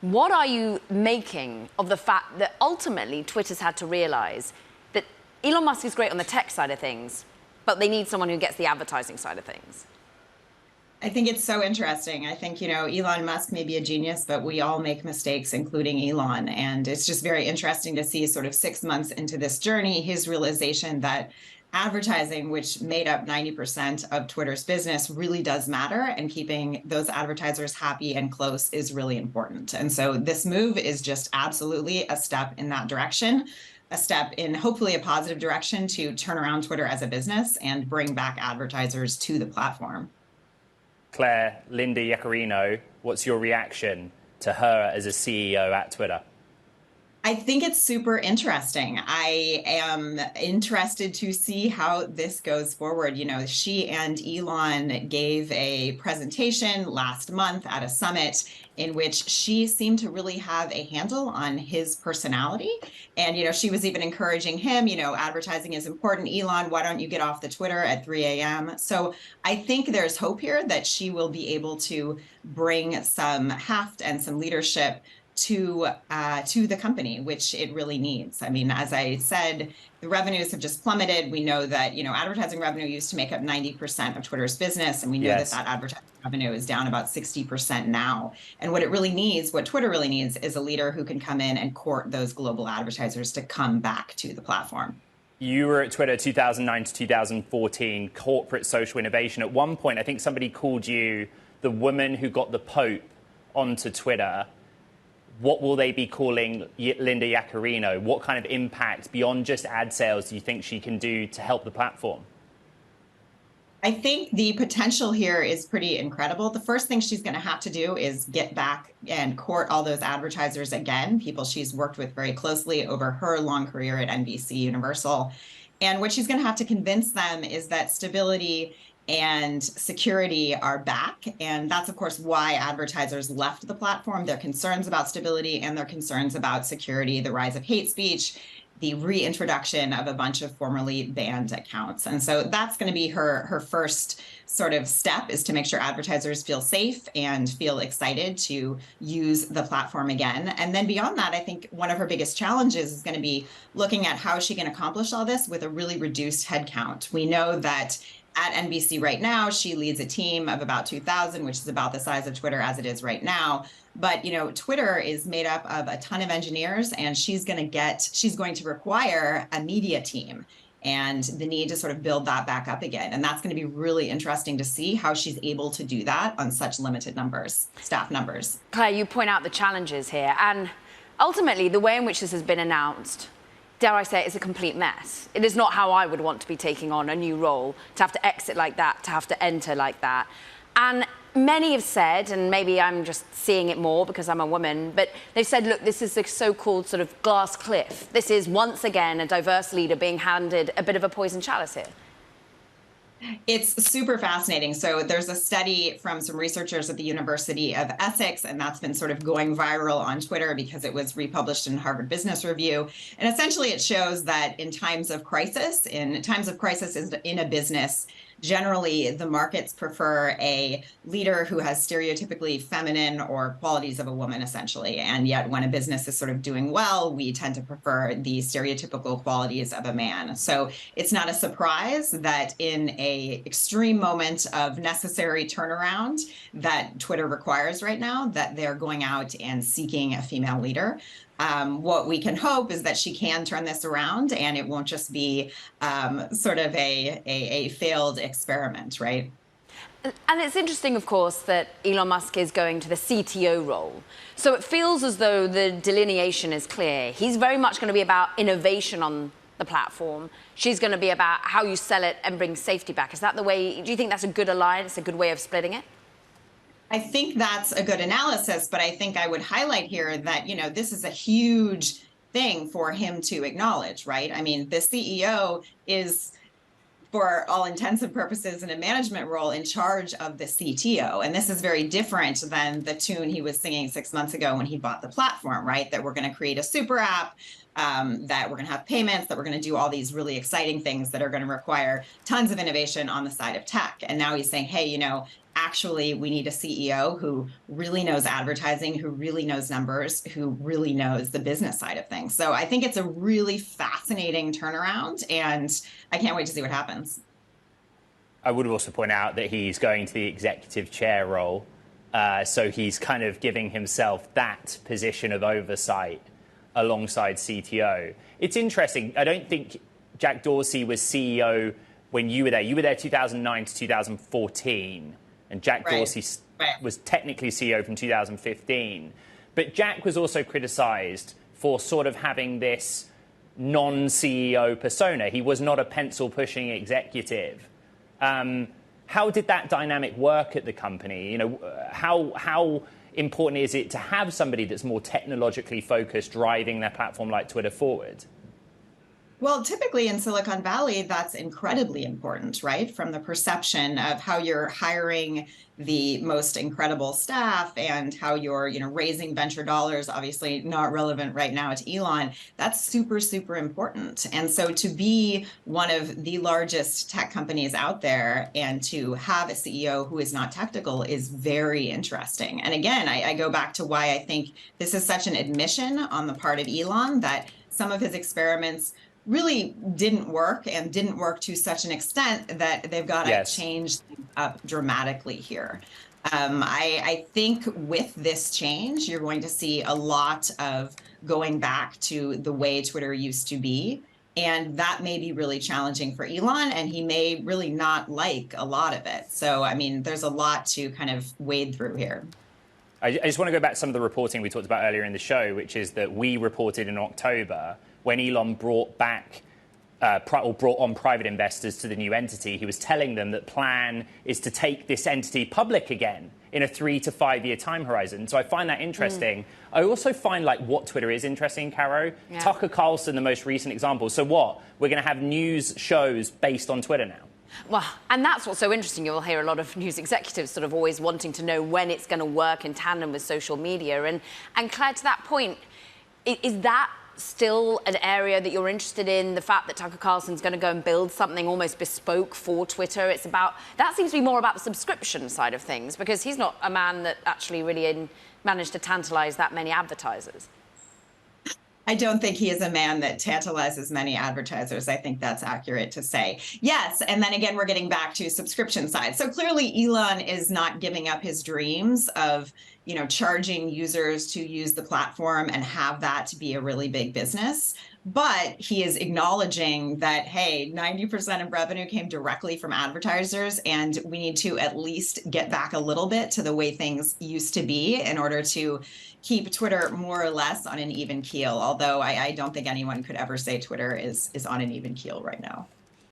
What are you making of the fact that ultimately Twitter's had to realize that Elon Musk is great on the tech side of things, but they need someone who gets the advertising side of things? I think it's so interesting. I think, Elon Musk may be a genius, but we all make mistakes, including Elon. And it's just very interesting to see sort of 6 months into this journey, his realization that advertising, which made up 90% of Twitter's business, really does matter. And keeping those advertisers happy and close is really important. And so this move is just absolutely a step in that direction, a step in hopefully a positive direction to turn around Twitter as a business and bring back advertisers to the platform. Claire, Linda Yaccarino, what's your reaction to her as a CEO at Twitter? I think it's super interesting. I am interested to see how this goes forward. She and Elon gave a presentation last month at a summit in which she seemed to really have a handle on his personality. And, she was even encouraging him, advertising is important. Elon, why don't you get off the Twitter at 3 a.m.? So I think there's hope here that she will be able to bring some heft and some leadership to the company, which it really needs. I mean, as I said, the revenues have just plummeted. We know that, advertising revenue used to make up 90% of Twitter's business. And we know that advertising revenue is down about 60% now. And what Twitter really needs is a leader who can come in and court those global advertisers to come back to the platform. You were at Twitter 2009 to 2014, corporate social innovation. At one point, I think somebody called you the woman who got the Pope onto Twitter. What will they be calling Linda Yaccarino? What kind of impact beyond just ad sales do you think she can do to help the platform? I think the potential here is pretty incredible. The first thing she's going to have to do is get back and court all those advertisers again, people she's worked with very closely over her long career at NBC Universal. And what she's going to have to convince them is that stability and security are back. And that's, of course, why advertisers left the platform. Their concerns about stability and their concerns about security, the rise of hate speech, the reintroduction of a bunch of formerly banned accounts. And so that's going to be her first sort of step, is to make sure advertisers feel safe and feel excited to use the platform again. And then beyond that, I think one of her biggest challenges is going to be looking at how she can accomplish all this with a really reduced headcount. We know that at NBC right now, she leads a team of about 2,000, which is about the size of Twitter as it is right now. But, Twitter is made up of a ton of engineers, and she's going to require a media team and the need to sort of build that back up again. And that's going to be really interesting to see how she's able to do that on such limited staff numbers. Claire, you point out the challenges here. And ultimately, the way in which this has been announced, dare I say, it's a complete mess. It is not how I would want to be taking on a new role, to have to exit like that, to have to enter like that. And many have said, and maybe I'm just seeing it more because I'm a woman, but they've said, look, this is the so-called sort of glass cliff. This is once again a diverse leader being handed a bit of a poison chalice here. It's super fascinating. So there's a study from some researchers at the University of Essex, and that's been sort of going viral on Twitter because it was republished in Harvard Business Review. And essentially it shows that in times of crisis in a business, generally the markets prefer a leader who has stereotypically feminine or qualities of a woman, essentially. And yet when a business is sort of doing well, we tend to prefer the stereotypical qualities of a man. So it's not a surprise that in a extreme moment of necessary turnaround that Twitter requires right now, that they're going out and seeking a female leader. What we can hope is that she can turn this around and it won't just be sort of a failed experiment, right? And it's interesting, of course, that Elon Musk is going to the CTO role. So it feels as though the delineation is clear. He's very much going to be about innovation on the platform. She's going to be about how you sell it and bring safety back. Is that the way? Do you think that's a good alliance, a good way of splitting it? I think that's a good analysis, but I think I would highlight here that, this is a huge thing for him to acknowledge, right? I mean, the CEO is, for all intents and purposes, in a management role in charge of the CTO. And this is very different than the tune he was singing 6 months ago when he bought the platform, right? That we're going to create a super app, that we're going to have payments, that we're going to do all these really exciting things that are going to require tons of innovation on the side of tech. And now he's saying, hey, actually, we need a CEO who really knows advertising, who really knows numbers, who really knows the business side of things. So I think it's a really fascinating turnaround, and I can't wait to see what happens. I would also point out that he's going to the executive chair role. So he's kind of giving himself that position of oversight alongside CTO. It's interesting. I don't think Jack Dorsey was CEO when you were there. You were there 2009 to 2014. And Jack Dorsey was technically CEO from 2015. But Jack was also criticized for sort of having this non-CEO persona. He was not a pencil-pushing executive. How did that dynamic work at the company? You know, how important is it to have somebody that's more technologically focused driving their platform like Twitter forward? Well, typically in Silicon Valley, that's incredibly important, right? From the perception of how you're hiring the most incredible staff and how you're, raising venture dollars, obviously not relevant right now to Elon. That's super, super important. And so to be one of the largest tech companies out there and to have a CEO who is not technical is very interesting. And again, I go back to why I think this is such an admission on the part of Elon that some of his experiments really didn't work and didn't work to such an extent that they've got to change things up dramatically here. I think with this change, you're going to see a lot of going back to the way Twitter used to be. And that may be really challenging for Elon, and he may really not like a lot of it. So, I mean, there's a lot to kind of wade through here. I just want to go back to some of the reporting we talked about earlier in the show, which is that we reported in October when Elon brought back or brought on private investors to the new entity, he was telling them that plan is to take this entity public again in a 3 to 5 year time horizon. So I find that interesting. I also find like what Twitter is interesting, Caro. Yeah. Tucker Carlson, the most recent example. So what? We're going to have news shows based on Twitter now. Well, and that's what's so interesting. You'll hear a lot of news executives sort of always wanting to know when it's going to work in tandem with social media. And Claire, to that point, is that still an area that you're interested in, the fact that Tucker Carlson's going to go and build something almost bespoke for Twitter? It's about, that seems to be more about the subscription side of things, because he's not a man that actually really managed to tantalize that many advertisers. I don't think he is a man that tantalizes many advertisers. I think that's accurate to say. Yes, and then again, we're getting back to subscription side. So clearly Elon is not giving up his dreams of, charging users to use the platform and have that to be a really big business. But he is acknowledging that, hey, 90% of revenue came directly from advertisers, and we need to at least get back a little bit to the way things used to be in order to keep Twitter more or less on an even keel. Although I don't think anyone could ever say Twitter is on an even keel right now.